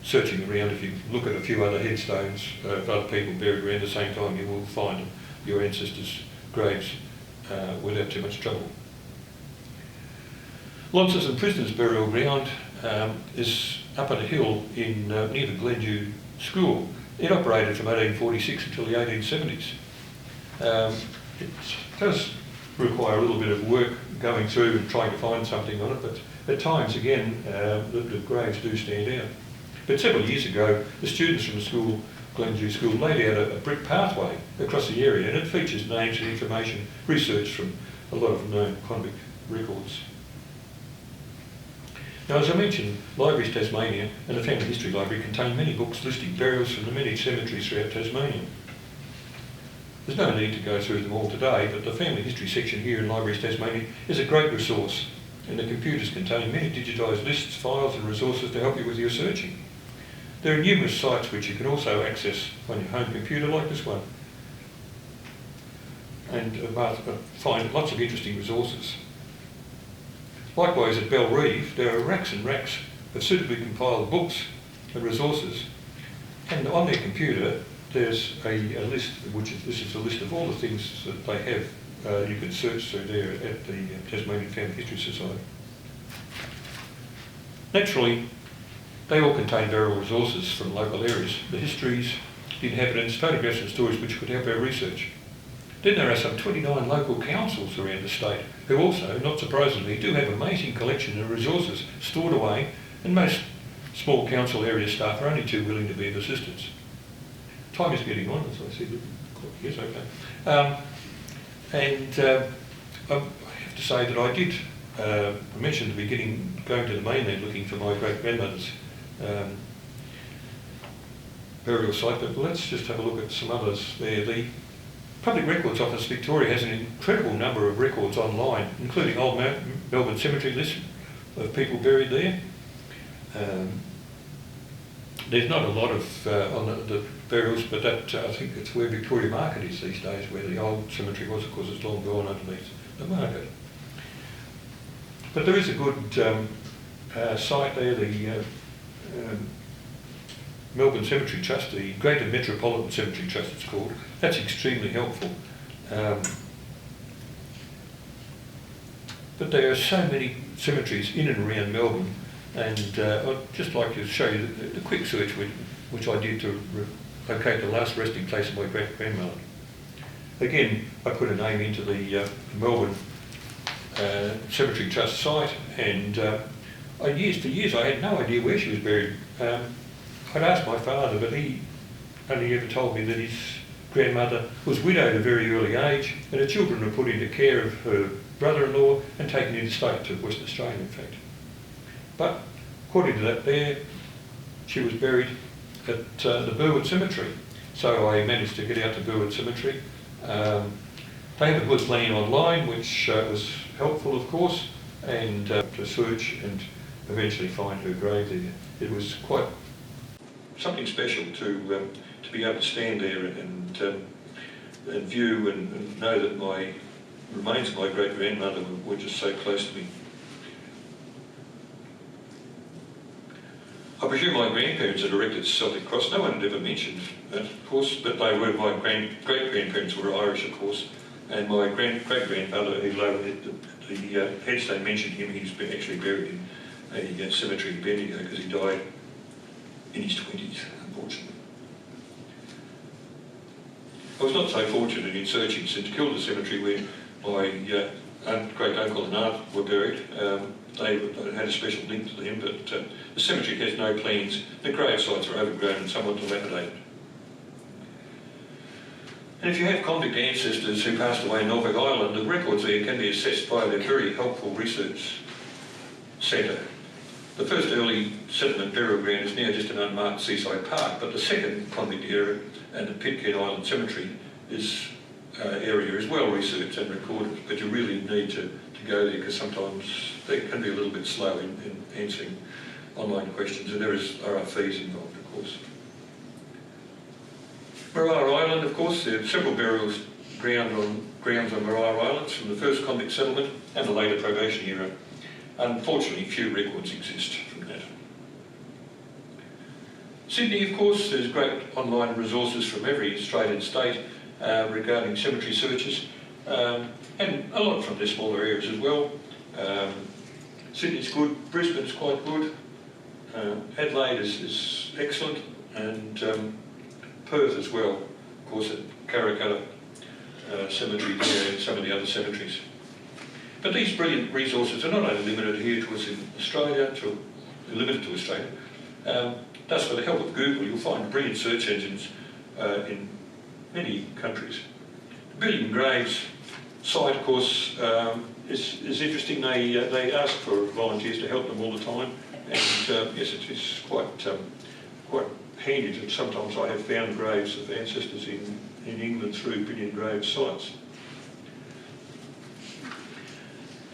searching around. If you look at a few other headstones of other people buried around the same time, you will find your ancestors' graves without too much trouble. Launceston Prisoners Burial Ground is up on a hill in near the Glendew School. It operated from 1846 until the 1870s. It does require a little bit of work going through and trying to find something on it, but at times, again, the graves do stand out. But several years ago, the students from the school, Glendew School, laid out a brick pathway across the area, and it features names and information researched from a lot of known convict records. Now, as I mentioned, Libraries Tasmania and the Family History Library contain many books listing burials from the many cemeteries throughout Tasmania. There's no need to go through them all today, but the Family History section here in Libraries Tasmania is a great resource, and the computers contain many digitised lists, files and resources to help you with your searching. There are numerous sites which you can also access on your home computer, like this one, and find lots of interesting resources. Likewise, at Bellreeve, there are racks and racks of suitably compiled books and resources, and on their computer there's a list, this is a list of all the things that they have. You can search through there at the Tasmanian Family History Society. Naturally, they all contain variable resources from local areas, the histories, the inhabitants, photographs and stories which could help our research. Then there are some 29 local councils around the state who also, not surprisingly, do have amazing collection of resources stored away, and most small council area staff are only too willing to be of assistance. Time is getting on, as I said. Yes, okay. I have to say that I did mention at the beginning going to the mainland looking for my great-grandmother's burial site, but let's just have a look at some others there. The Public Records Office Victoria has an incredible number of records online, including Old Melbourne Cemetery list of people buried there. There's not a lot of on the burials, but that I think it's where Victoria Market is these days, where the old cemetery was. Of course, it's long gone underneath the market. But there is a good site there, the Melbourne Cemetery Trust, the Greater Metropolitan Cemetery Trust it's called. That's extremely helpful. But there are so many cemeteries in and around Melbourne, and I'd just like to show you the quick search which I did to locate the last resting place of my great-grandmother. Again, I put a name into the Melbourne Cemetery Trust site, and for years I had no idea where she was buried. I'd asked my father, but he only ever told me that his grandmother was widowed at a very early age, and her children were put into care of her brother-in-law and taken interstate to Western Australia, in fact. But according to that there, she was buried at the Burwood Cemetery. So I managed to get out to Burwood Cemetery. They have a good plan online, which was helpful, of course, and to search and eventually find her grave there. It was quite something special to be able to stand there and view and know that my remains of my great-grandmother were just so close to me. I presume my grandparents had erected the Celtic cross. No one had ever mentioned that, of course, but they were, my great-grandparents were Irish, of course, and my great-grandfather, the headstone mentioned him, he's been actually buried in a cemetery in Bendigo because he died in his 20s, unfortunately. I was not so fortunate in searching St Kilda Cemetery where my great-uncle and aunt were buried. They had a special link to them, but the cemetery has no plans. The grave sites are overgrown and somewhat dilapidated. And if you have convict ancestors who passed away in Norfolk Island, the records there can be assessed by their very helpful research centre. The first early settlement burial ground is now just an unmarked seaside park, but the second convict area and the Pitcairn Island Cemetery area is well researched and recorded, but you really need to go there because sometimes they can be a little bit slow in answering online questions, and there are fees involved, of course. Marar Island, of course, there are several burial grounds on Marar Islands from the first convict settlement and the later probation era. Unfortunately, few records exist from that. Sydney, of course, there's great online resources from every Australian state regarding cemetery searches, and a lot from their smaller areas as well. Sydney's good, Brisbane's quite good, Adelaide is excellent, and Perth as well, of course, at Karrakalla Cemetery there and some of the other cemeteries. But these brilliant resources are not only limited here to us in Australia, limited to Australia. Thus, with the help of Google, you'll find brilliant search engines in many countries. The Billion Graves site, of course, is interesting. They ask for volunteers to help them all the time, and yes, it is quite handy that sometimes I have found graves of ancestors in England through Billion Graves sites.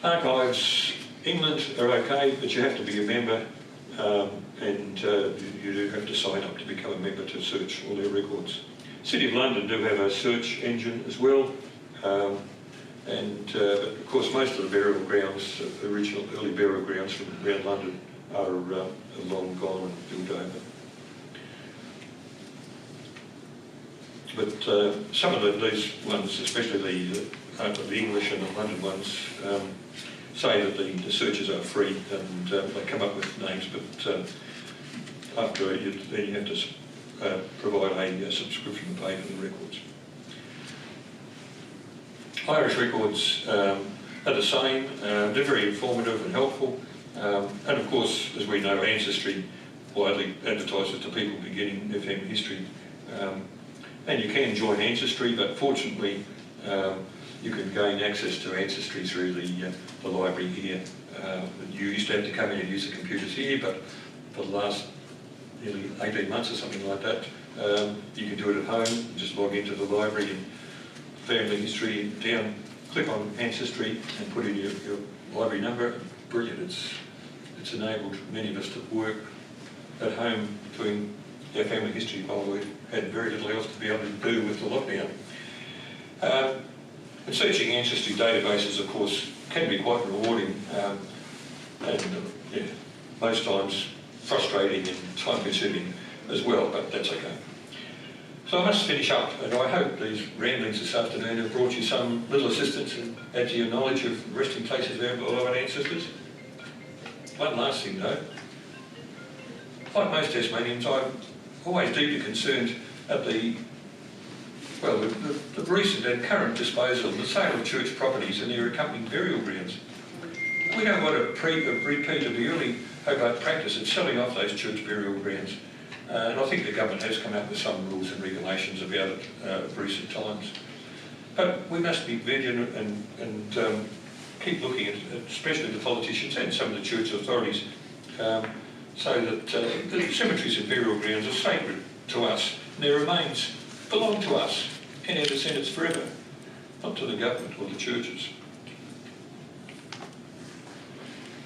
Archives, England are okay, but you have to be a member, and you do have to sign up to become a member to search all their records. City of London do have a search engine as well, and of course most of the burial grounds, original early burial grounds from around London are long gone and built over. But some of these ones, especially the English and the London ones, say that the searches are free, and they come up with names, but after then you have to provide a subscription and pay for the records. Irish records are the same. They're very informative and helpful, and of course, as we know, Ancestry widely advertises to people beginning their family history. And you can join Ancestry, but fortunately you can gain access to Ancestry through the library here. You used to have to come in and use the computers here, but for the last nearly 18 months or something like that, you can do it at home. Just log into the library and family history, down, click on Ancestry and put in your library number. Brilliant. It's enabled many of us to work at home doing our family history while we had very little else to be able to do with the lockdown. And searching ancestry databases, of course, can be quite rewarding and yeah, most times frustrating and time-consuming as well, but that's okay. So I must finish up, and I hope these ramblings this afternoon have brought you some little assistance and add to your knowledge of resting places of our beloved ancestors. One last thing though, like most Tasmanians, I'm always deeply concerned at the recent and current disposal and the sale of church properties and their accompanying burial grounds. We don't want a repeat of the early Hobart practice in selling off those church burial grounds. And I think the government has come up with some rules and regulations about it of recent times. But we must be vigilant and keep looking at, especially the politicians and some of the church authorities, so that the cemeteries and burial grounds are sacred to us, and their remains belong to us and our descendants forever, not to the government or the churches.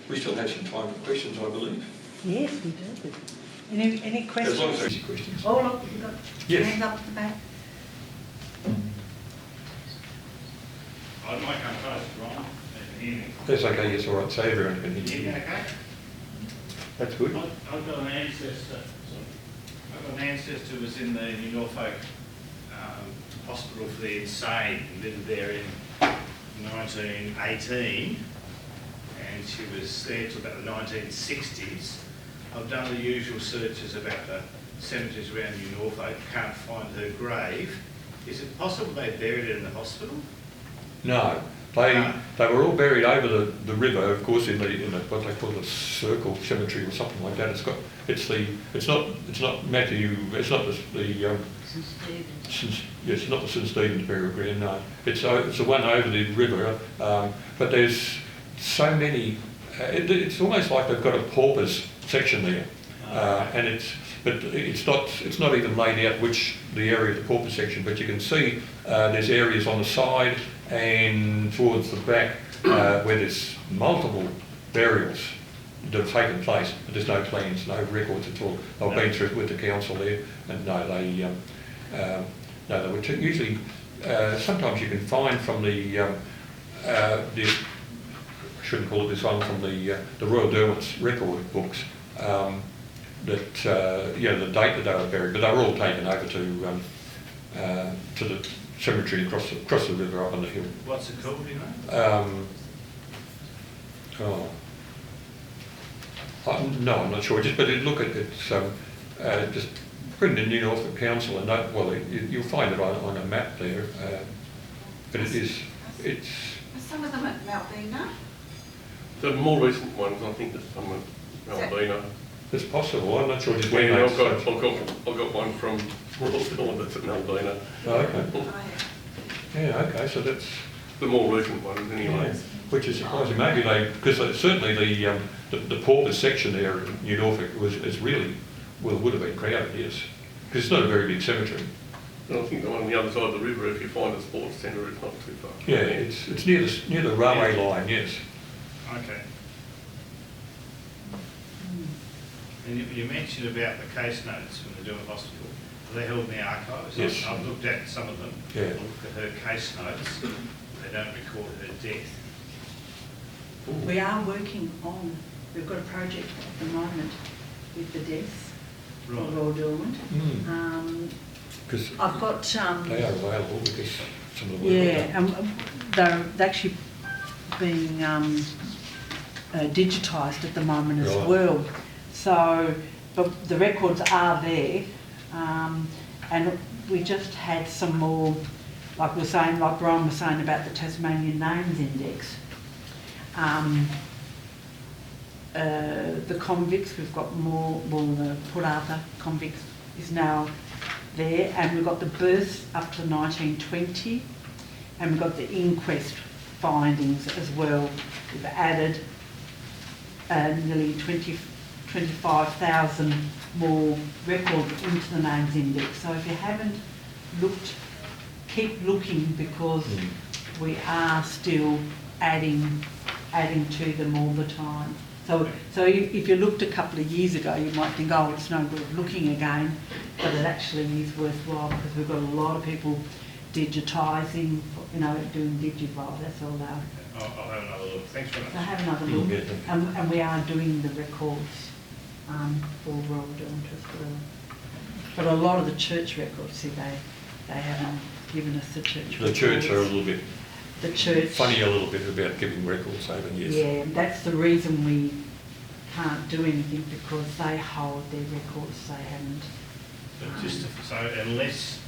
We still have some time for questions, I believe. Yes, we do. Any questions? As long as they're easy questions. Oh, look, you've got Yes. hands up at the back. I'd like to come close, Ron. Can you hear me? That's okay, yes, all right, so everyone can Can you hear hear you. me okay? That's good. I've got an ancestor. I've got an ancestor who was in the New Norfolk Hospital for the Insane. He lived there in 1918, and she was there till about the 1960s. I've done the usual searches about the cemeteries around New Norfolk. Can't find her grave. Is it possible they buried her in the hospital? No, they were all buried over the river, of course, in the what they call the circle cemetery or something like that. It's not Matthew. It's not the it's not the St Stephen's burial ground. No, it's the one over the river. But there's so many. It's almost like they've got a paupers section there, and it's not even laid out which the area of the pauper section. But you can see there's areas on the side and towards the back where there's multiple burials that have taken place, but there's no plans, no records at all. I've been through it with the council there, and no, they were usually. Sometimes you can find from the I shouldn't call it this one, from the Royal Derwent's record books, that the date that they were buried, but they were all taken over to the cemetery across the river up on the hill. What's it called, do you know? No, I'm not sure. But look at it. Just put it in New Norfolk Council, and you'll find it on a map there. But it's. Are some of them at Malvina? The more recent ones, I think there's some at Malvina. It's possible. I'm not sure. Just Yeah, I've got one from Royal that's at Malvina. Oh, okay. Oh, Yeah. Okay. So that's The more recent ones, anyway. yeah, which is surprising. Maybe because certainly the pauper section there in New Norfolk would have been crowded. Yes, because it's not a very big cemetery. And I think the one on the other side of the river, if you find a sports centre, it's not too far. Yeah, it's near the railway line. Yes. Okay. And you mentioned about the case notes when they're doing hospital. Are they held in the archives? Yes. I've looked at some of them. Yeah. I looked at her case notes. They don't record her death. We are working on, we've got a project at the moment with the deaths for Right. Royal Derwent. Because I've got, they are available because some of the work. yeah, and they're actually being digitised at the moment as Right. well. So, but the records are there, and we just had some more, like Brian was saying about the Tasmanian Names Index. The convicts, we've got more, the Port Arthur convicts is now there, and we've got the births up to 1920, and we've got the inquest findings as well. We've added nearly 25,000 more records into the names index. So if you haven't looked, keep looking, because we are still adding to them all the time. So if you looked a couple of years ago, you might think, oh, it's no good looking again, but it actually is worthwhile because we've got a lot of people digitising, doing digivile, that's all now. I'll have another look. Thanks very much. So have another look, and we are doing the records for Royal Derwent as well. But a lot of the church records, see, they haven't given us the church records. The church are a little bit The church. funny a little bit about giving records over, yes. Yeah, that's the reason we can't do anything, because they hold their records, they haven't. But so unless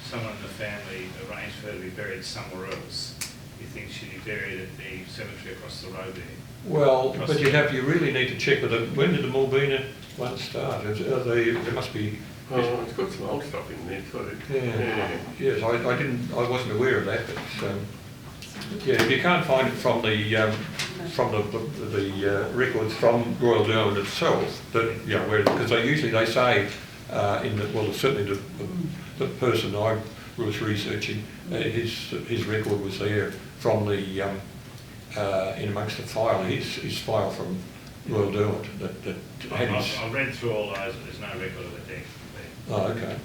someone in the family arranged for her to be buried somewhere else, you think she'd be buried at the cemetery across the road there? Well, but you really need to check with them. When did the Malbina one start? There must be. Oh, it's got some old stuff in there too. Yeah. Yes, I wasn't aware of that, but yeah, if you can't find it from the records from Royal Derwent itself, that because they say certainly the person I was researching, his record was there from the in amongst the file, his file from Royal Derwent that had his. I've read through all those, but there's no record of a death. Oh, okay.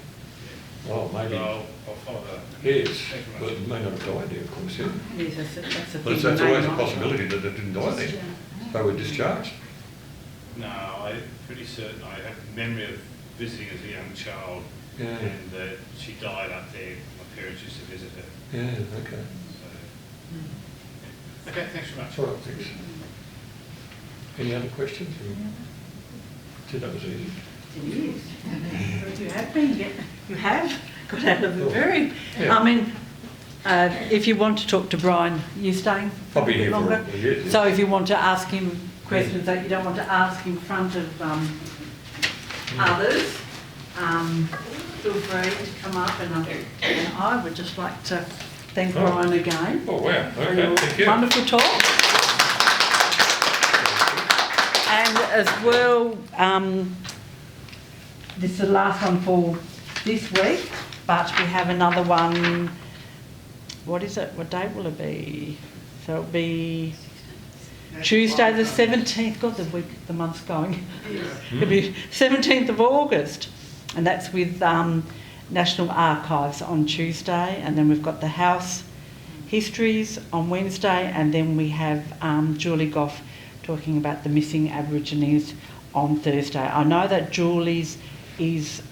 Well, maybe. I'll follow that. Yes, but it may not have died there, of course, yeah. Yes, that's a But thing. that's always a possibility that it didn't die there. They were discharged. No, I'm pretty certain. I have memory of visiting as a young child, and she died up there. My parents used to visit her. Yeah, okay. So, okay, thanks very much. All right, thanks. Any other questions? See, that was easy. It is. But you have got out of it very. Yeah. I mean, if you want to talk to Brian, you staying for I'll be a bit here longer? for a year. So if you want to ask him questions that you don't want to ask in front of others, feel free to come up, and I would just like to thank Brian again. Oh wow! For Okay, your thank you. wonderful talk. And as well, this is the last one for this week, but we have another one. What is it? What date will it be? So it'll be Tuesday the 17th. God, the month's going. It'll be 17th of August, and that's with National Archives on Tuesday, and then we've got the House Histories on Wednesday, and then we have Julie Goff talking about the missing Aborigines on Thursday. I know that Julie's is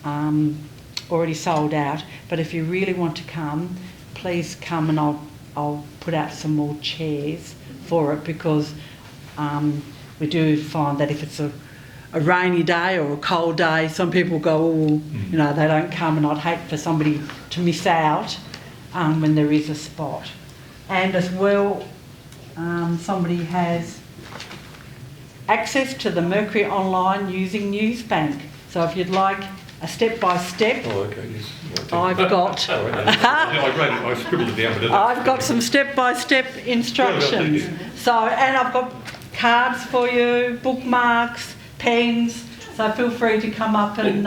already sold out, but if you really want to come, please come, and I'll put out some more chairs for it, because we do find that if it's a rainy day or a cold day, some people go, they don't come, and I'd hate for somebody to miss out when there is a spot. And as well, somebody has access to the Mercury Online using Newsbank. So if you'd like a step-by-step, I've got I scribbled it down. I've got some step-by-step instructions. So, and I've got cards for you, bookmarks, pens. So feel free to come up and